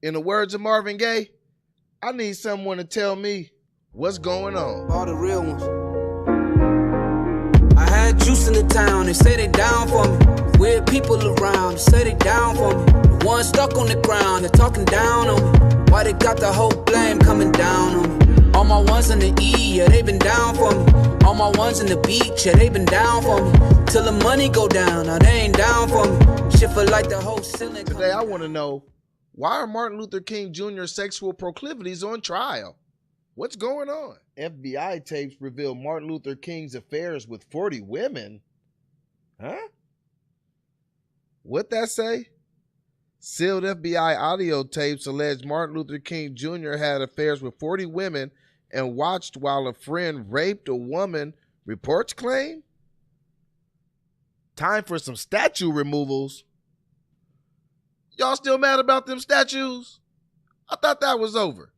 In the words of Marvin Gaye, I need someone to tell me what's going on. All the real ones. I had juice in the town, they say they down for me. Weird people around, they say they down for me. The one stuck on the ground, they're talking down on me. Why they got the whole blame coming down on me? All my ones in the E, yeah, they been down for me. All my ones in the beach, yeah, they been down for me. Till the money go down, now they ain't down for me. Shit feel like the whole ceiling. Today I want to know, why are Martin Luther King Jr.'s sexual proclivities on trial? What's going on? FBI tapes reveal Martin Luther King's affairs with 40 women. Huh? What'd that say? Sealed FBI audio tapes allege Martin Luther King Jr. had affairs with 40 women and watched while a friend raped a woman, reports claim? Time for some statue removals. Y'all still mad about them statues? I thought that was over.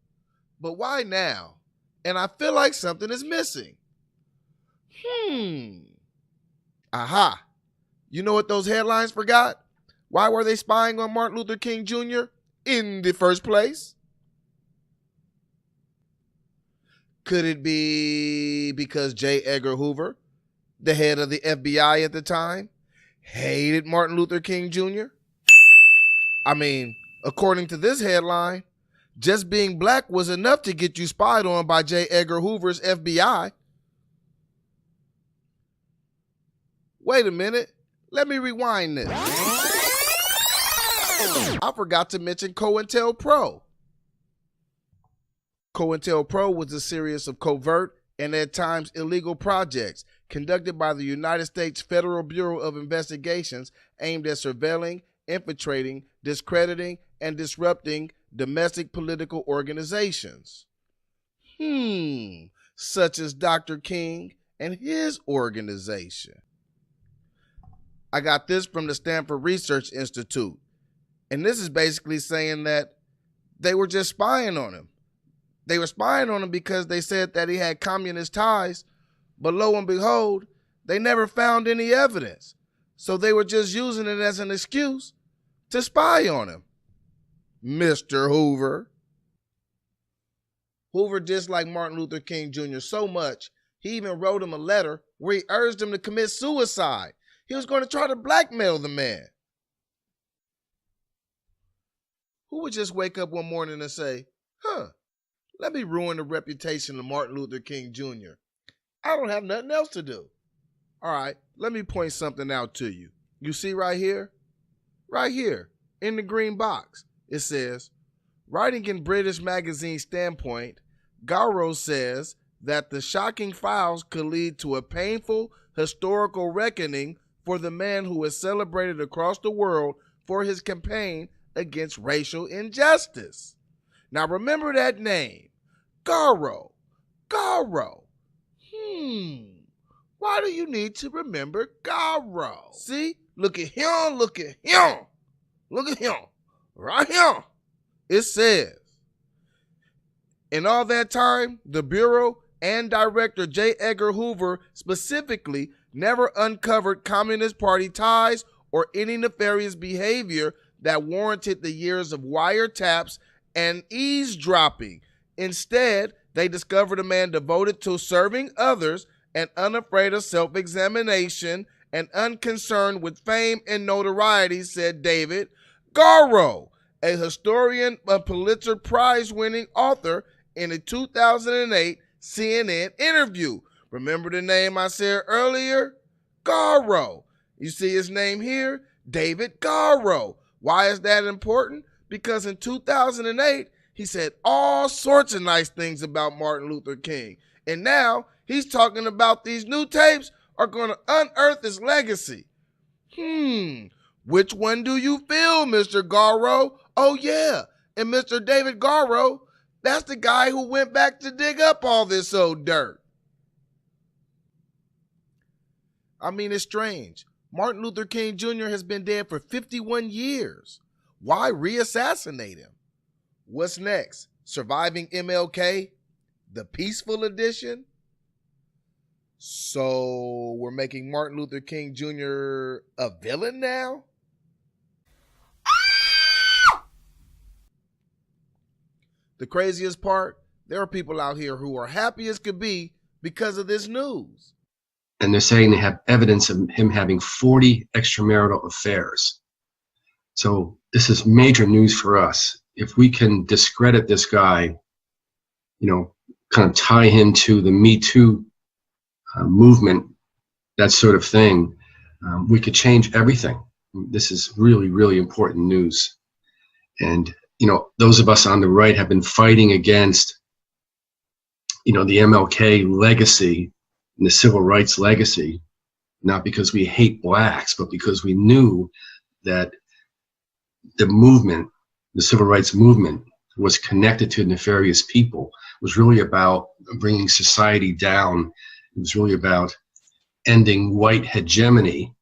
But why now? And I feel like something is missing. Aha. You know what those headlines forgot? Why were they spying on Martin Luther King Jr. in the first place? Could it be because J. Edgar Hoover, the head of the FBI at the time, hated Martin Luther King Jr.? I mean, according to this headline, just being black was enough to get you spied on by J. Edgar Hoover's FBI. Wait a minute. Let me rewind this. I forgot to mention COINTELPRO. COINTELPRO was a series of covert and at times illegal projects conducted by the United States Federal Bureau of Investigations aimed at surveilling, infiltrating, discrediting, and disrupting domestic political organizations. Such as Dr. King and his organization. I got this from the Stanford Research Institute. And this is basically saying that they were just spying on him. They were spying on him because they said that he had communist ties, but lo and behold, they never found any evidence. So they were just using it as an excuse to spy on him. Mr. Hoover. Hoover disliked Martin Luther King Jr. so much, he even wrote him a letter where he urged him to commit suicide. He was going to try to blackmail the man. Who would just wake up one morning and say, let me ruin the reputation of Martin Luther King Jr. I don't have nothing else to do. All right, let me point something out to you. You see right here? Right here, in the green box, it says, writing in British magazine Standpoint, Garrow says that the shocking files could lead to a painful historical reckoning for the man who is celebrated across the world for his campaign against racial injustice. Now remember that name, Garrow. Garrow. Why do you need to remember Garrow? See, look at him, look at him. Look at him, right here. It says, in all that time, the Bureau and Director J. Edgar Hoover specifically never uncovered Communist Party ties or any nefarious behavior that warranted the years of wiretaps and eavesdropping. Instead, they discovered a man devoted to serving others and unafraid of self-examination and unconcerned with fame and notoriety, said David Garrow, a historian and Pulitzer Prize-winning author, in a 2008 CNN interview. Remember the name I said earlier? Garrow. You see his name here? David Garrow. Why is that important? Because in 2008, he said all sorts of nice things about Martin Luther King. And now he's talking about these new tapes are going to unearth his legacy. Which one do you feel, Mr. Garrow? Oh, yeah. And Mr. David Garrow, that's the guy who went back to dig up all this old dirt. I mean, it's strange. Martin Luther King Jr. has been dead for 51 years. Why re-assassinate him? What's next? Surviving MLK? The peaceful edition? So we're making Martin Luther King Jr. a villain now? The craziest part, there are people out here who are happy as could be because of this news. And they're saying they have evidence of him having 40 extramarital affairs. So this is major news for us. If we can discredit this guy, kind of tie him to the Me Too movement, that sort of thing, we could change everything. This is really, really important news. And, those of us on the right have been fighting against, the MLK legacy and the civil rights legacy, not because we hate blacks, but because we knew that the movement, the civil rights movement, was connected to nefarious people. It was really about bringing society down. It was really about ending white hegemony,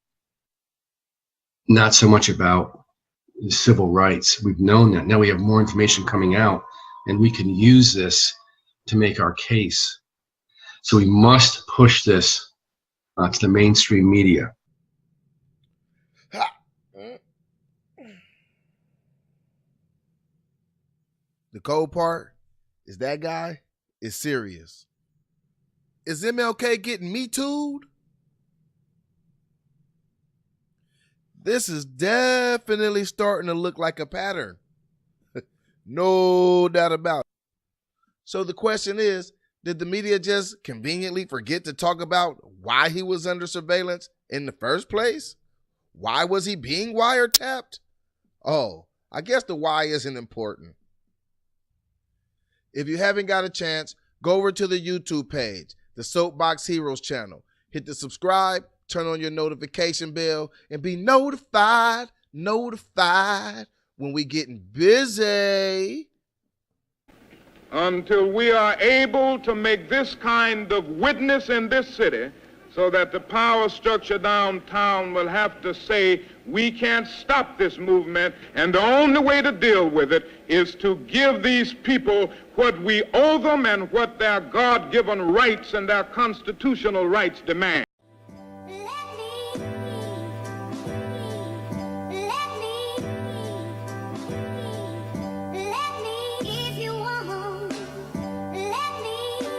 not so much about civil rights. We've known that. Now we have more information coming out, and we can use this to make our case. So we must push this to the mainstream media. The cold part is that guy is serious. Is MLK getting Me Too'd? This is definitely starting to look like a pattern. No doubt about it. So the question is, did the media just conveniently forget to talk about why he was under surveillance in the first place? Why was he being wiretapped? Oh, I guess the why isn't important. If you haven't got a chance, go over to the YouTube page, the Soapbox Heroes channel. Hit the subscribe, turn on your notification bell, and be notified when we getting busy. Until we are able to make this kind of witness in this city, so that the power structure downtown will have to say, we can't stop this movement, and the only way to deal with it is to give these people what we owe them and what their God-given rights and their constitutional rights demand.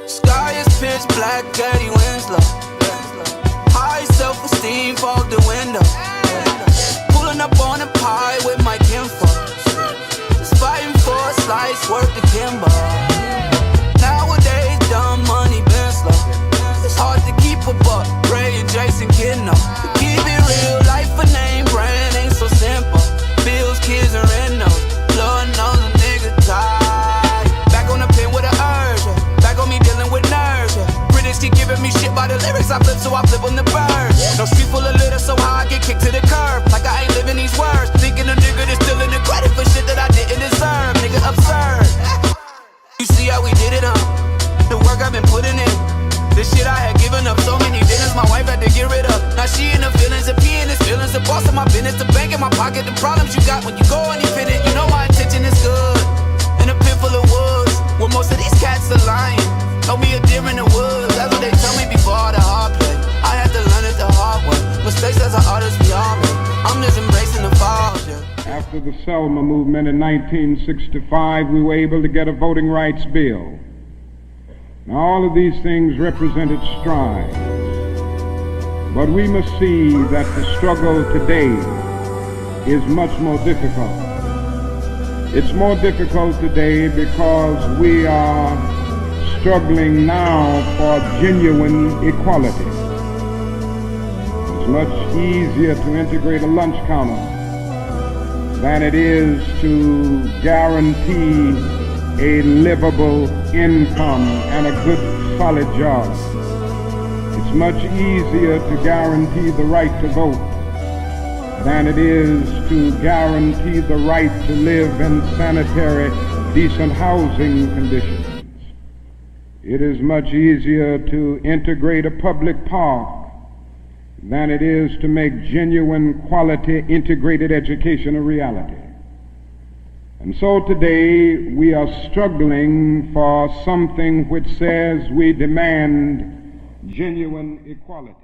Sky is pitch black, Eddie Winslow. High self-esteem, fog the window. Pulling up on a pie with my kinfolk. Just fighting for a slice, worth the timber. Nowadays, dumb money been slow. It's hard to keep a buck, Ray and Jason Kidno. Keep it real, life a name brand ain't so simple. Bills, kids, and rent notes. Lord knows a nigga tired. Back on the pen with an urge. Back on me dealing with nerves. Critics keep giving me shit by the lyrics I flip, so I flip on the bird. No street full of litter, so how I get kicked to the curb. Like I ain't living these words. Thinking a nigga that's stealing the credit for shit that I didn't deserve. Nigga, absurd. You see how we did it, huh? The work I've been putting in. The shit I had given up, so many dinners my wife had to get rid of. Now she in the feelings, the P in his feelings, the boss of my business, the bank in my pocket, the problems you got when you go independent. You know my intention is good. In a pit full of woods, where most of these cats are lying. Told me a deer in the woods, that's what they tell me before the hard play. I had to learn it the hard way. Mistakes as an artist we all make. I'm just embracing the fall. After the Selma movement in 1965, we were able to get a voting rights bill. Now, all of these things represented strides, but we must see that the struggle today is much more difficult. It's more difficult today because we are struggling now for genuine equality. It's much easier to integrate a lunch counter than it is to guarantee a livable income and a good solid job. It's much easier to guarantee the right to vote than it is to guarantee the right to live in sanitary, decent housing conditions. It is much easier to integrate a public park than it is to make genuine quality integrated education a reality. And so today we are struggling for something which says we demand genuine equality.